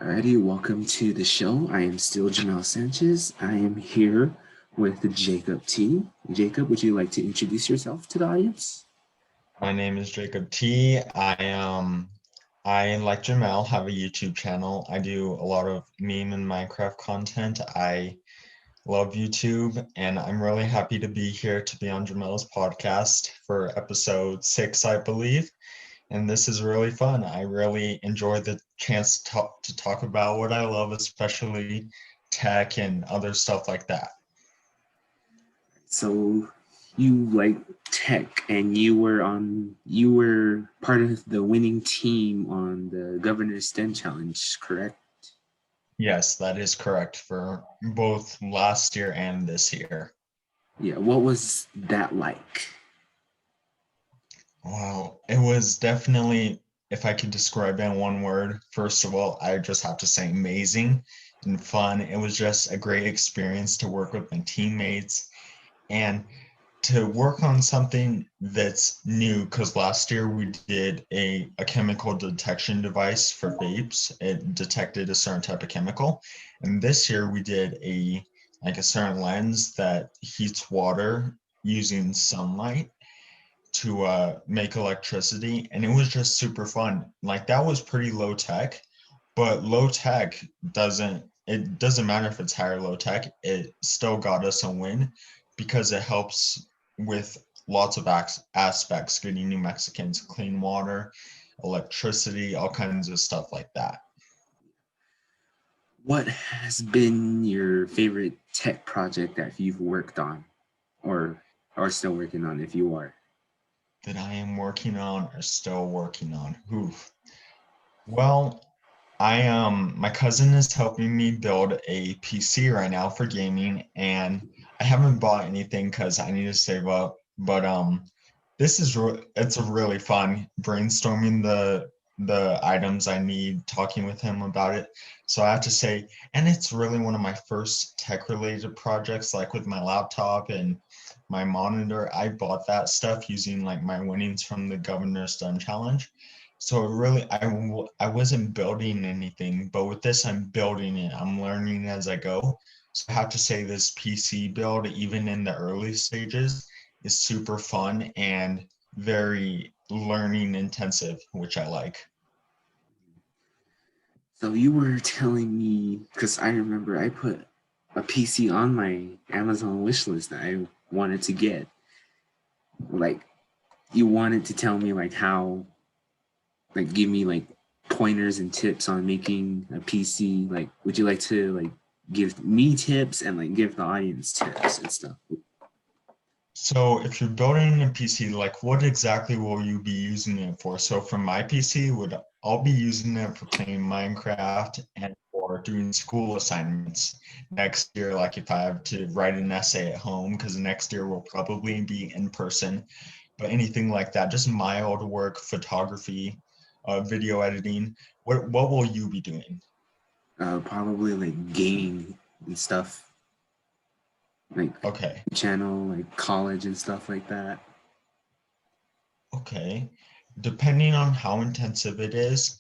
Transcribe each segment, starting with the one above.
Alrighty, welcome to the show. I am still Jamell Sanchez. I am here with Jacob T. Jacob, would you like to introduce yourself to the audience? My name is Jacob T. I like Jamel have a YouTube channel. I do a lot of meme and Minecraft content. I love YouTube and I'm really happy to be here to be on Jamel's podcast for episode 6, I believe. And this is really fun. I really enjoy the chance to talk about what I love, especially tech and other stuff like that. So you like tech and you were part of the winning team on the Governor's STEM Challenge, correct? Yes, that is correct for both last year and this year. Yeah, what was that like? Wow, it was definitely, if I could describe it in one word, first of all, I just have to say amazing and fun. It was just a great experience to work with my teammates and to work on something that's new. Because last year we did a chemical detection device for vapes. It detected a certain type of chemical. And this year we did a certain lens that heats water using sunlight to make electricity, and it was just super fun. Like that was pretty low tech, but low tech doesn't matter if it's high or low tech. It still got us a win because it helps with lots of aspects, getting New Mexicans clean water, electricity, all kinds of stuff like that. What has been your favorite tech project that you've worked on or are still working on if you are? That I am working on or still working on. Oof. Well, my cousin is helping me build a PC right now for gaming, and I haven't bought anything because I need to save up. But it's a really fun brainstorming the items I need, talking with him about it. So I have to say, and it's really one of my first tech related projects, like with my laptop and my monitor. I bought that stuff using like my winnings from the Governor's STEM Challenge. So really, I wasn't building anything, but with this, I'm building it. I'm learning as I go. So I have to say this PC build, even in the early stages, is super fun and very learning intensive, which I like. So you were telling me, because I remember I put a PC on my Amazon wish list that I wanted to get. Like you wanted to tell me like how, like give me like pointers and tips on making a PC. Like, would you like to like give me tips and like give the audience tips and stuff? So if you're building a PC, like what exactly will you be using it for? So for my PC, I'll be using it for playing Minecraft and for doing school assignments next year. Like if I have to write an essay at home, because next year will probably be in person, but anything like that, just mild work, photography, video editing. What will you be doing? Probably like gaming and stuff, like Okay. channel, like college and stuff like that. Okay. Depending on how intensive it is,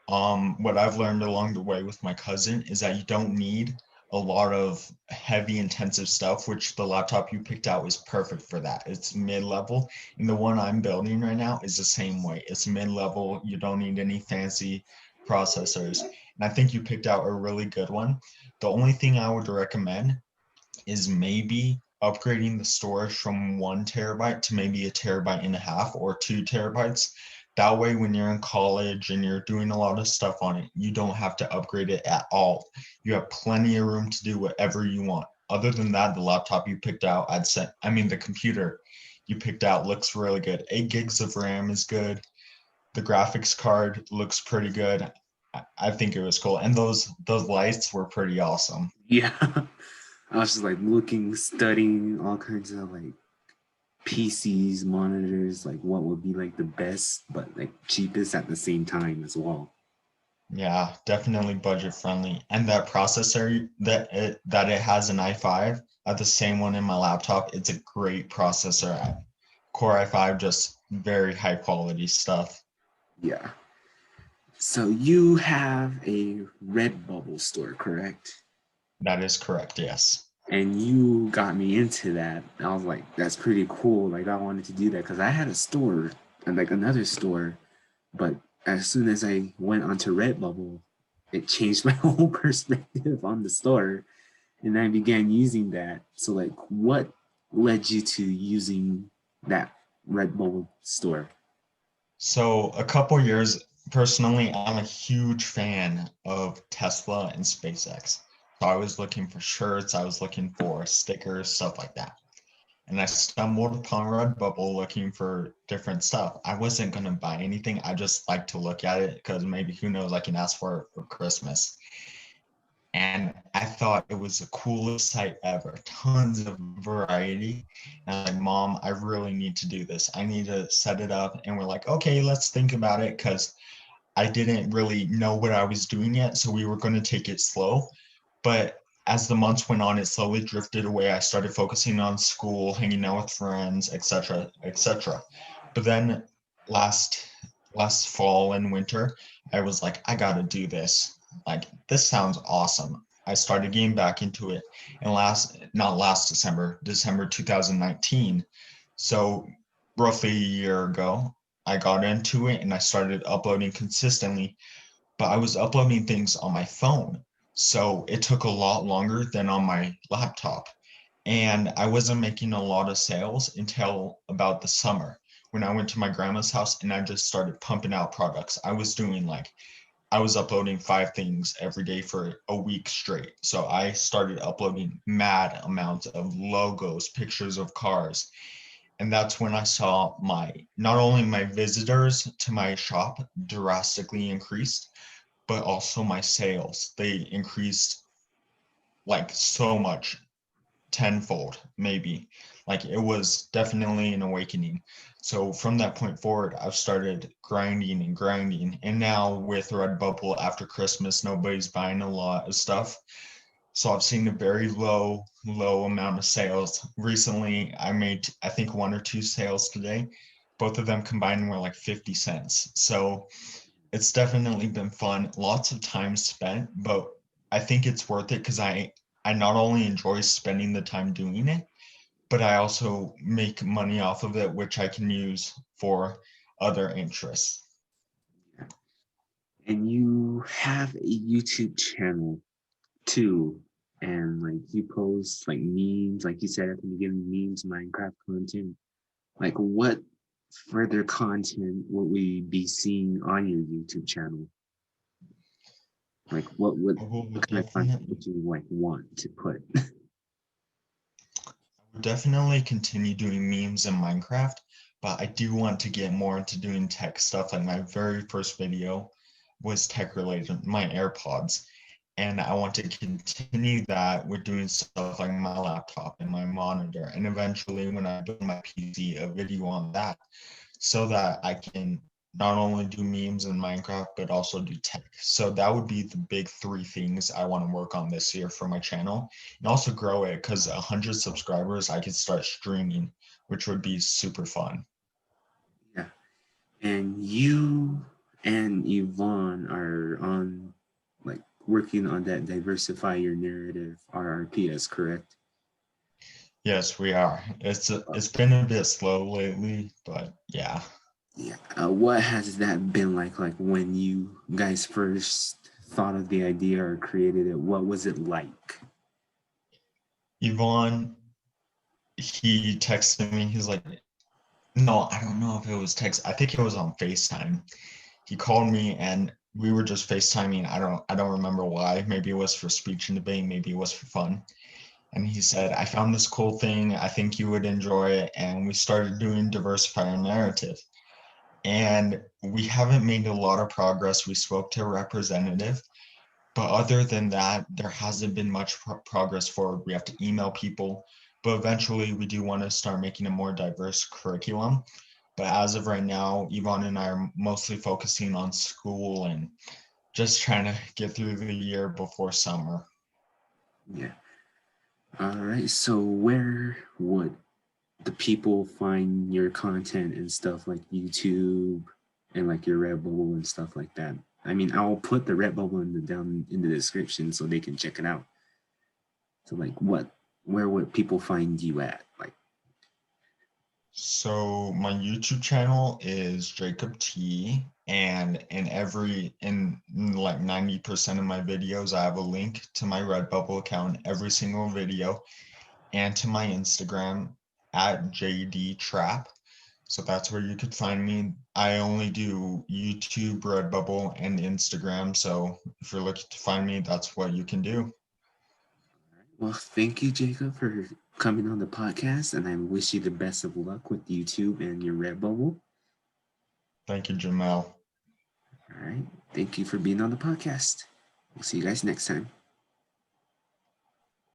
what I've learned along the way with my cousin is that you don't need a lot of heavy intensive stuff, which the laptop you picked out is perfect for that. It's mid-level, and the one I'm building right now is the same way. It's mid-level. You don't need any fancy processors. And I think you picked out a really good one. The only thing I would recommend is maybe upgrading the storage from 1 terabyte to maybe a terabyte and a half or 2 terabytes. That way, when you're in college and you're doing a lot of stuff on it, you don't have to upgrade it at all. You have plenty of room to do whatever you want. Other than that, the laptop you picked out, the computer you picked out looks really good. 8 gigs of RAM is good. The graphics card looks pretty good. I think it was cool. And those lights were pretty awesome. Yeah. I was just like looking, studying all kinds of like PCs, monitors, like what would be like the best, but like cheapest at the same time as well. Yeah, definitely budget friendly. And that processor that it has an i5, the same one in my laptop, it's a great processor. Core i5, just very high quality stuff. Yeah. So you have a Redbubble store, correct? That is correct, yes. And you got me into that. I was like, that's pretty cool. Like I wanted to do that because I had a store and like another store, but as soon as I went onto Redbubble, it changed my whole perspective on the store, and I began using that. So like, what led you to using that Redbubble store? So a couple years, personally, I'm a huge fan of Tesla and SpaceX. So I was looking for shirts, I was looking for stickers, stuff like that. And I stumbled upon Redbubble looking for different stuff. I wasn't gonna buy anything. I just like to look at it because maybe who knows, I can ask for it for Christmas. And I thought it was the coolest site ever. Tons of variety. And I'm like, Mom, I really need to do this. I need to set it up. And we're like, okay, let's think about it because I didn't really know what I was doing yet. So we were going to take it slow. But as the months went on, it slowly drifted away. I started focusing on school, hanging out with friends, etc., etc. But then last last fall and winter, I was like, I gotta do this. Like this sounds awesome. I started getting back into it, and not last December, December 2019. So roughly a year ago, I got into it and I started uploading consistently, but I was uploading things on my phone. So it took a lot longer than on my laptop. And I wasn't making a lot of sales until about the summer when I went to my grandma's house and I just started pumping out products. I was uploading 5 things every day for a week straight. So I started uploading mad amounts of logos, pictures of cars. And that's when I saw not only my visitors to my shop drastically increased, but also my sales. They increased like so much, tenfold, maybe. Like it was definitely an awakening. So from that point forward, I've started grinding and grinding. And now with Redbubble after Christmas, nobody's buying a lot of stuff. So I've seen a very low amount of sales. Recently, I made, I think, 1 or 2 sales today. Both of them combined were like 50 cents. So it's definitely been fun. Lots of time spent, but I think it's worth it because I not only enjoy spending the time doing it, but I also make money off of it, which I can use for other interests. And you have a YouTube channel too, and like you post like memes, like you said at the beginning, memes, Minecraft content. Like, what further content will we be seeing on your YouTube channel? Like, I will what kind of content definitely would you like want to put? definitely continue doing memes in Minecraft, but I do want to get more into doing tech stuff. Like my very first video was tech related, my AirPods. And I want to continue that with doing stuff like my laptop and my monitor. And eventually, when I build my PC, a video on that so that I can not only do memes in Minecraft, but also do tech. So that would be the big 3 things I want to work on this year for my channel and also grow it because 100 subscribers, I could start streaming, which would be super fun. Yeah. And you and Yvonne are on like working on that diversify your narrative RRPS, correct? Yes, we are. It's been a bit slow lately, but yeah. Yeah. What has that been like? Like when you guys first thought of the idea or created it, what was it like? Yvonne, he texted me. He's like, no, I don't know if it was text. I think it was on FaceTime. He called me and we were just FaceTiming. I don't remember why. Maybe it was for speech and debate, maybe it was for fun. And he said, I found this cool thing. I think you would enjoy it. And we started doing diversify our narrative. And we haven't made a lot of progress. We spoke to a representative, but other than that, there hasn't been much progress forward. We have to email people, but eventually we do want to start making a more diverse curriculum. But as of right now, Yvonne and I are mostly focusing on school and just trying to get through the year before summer. Yeah. All right. So where would the people find your content and stuff like YouTube and like your Red Bull and stuff like that? I mean, I'll put the Redbubble down in the description so they can check it out. So like, where would people find you at? Like, So my YouTube channel is Jacob T, and in like 90% of my videos, I have a link to my Redbubble account in every single video, and to my Instagram at JD Trap. So that's where you could find me. I only do YouTube, Redbubble, and Instagram. So if you're looking to find me, that's what you can do. well, thank you, Jacob, for coming on the podcast, and I wish you the best of luck with YouTube and your Redbubble. Thank you, Jamell. All right, thank you for being on the podcast. We'll see you guys next time.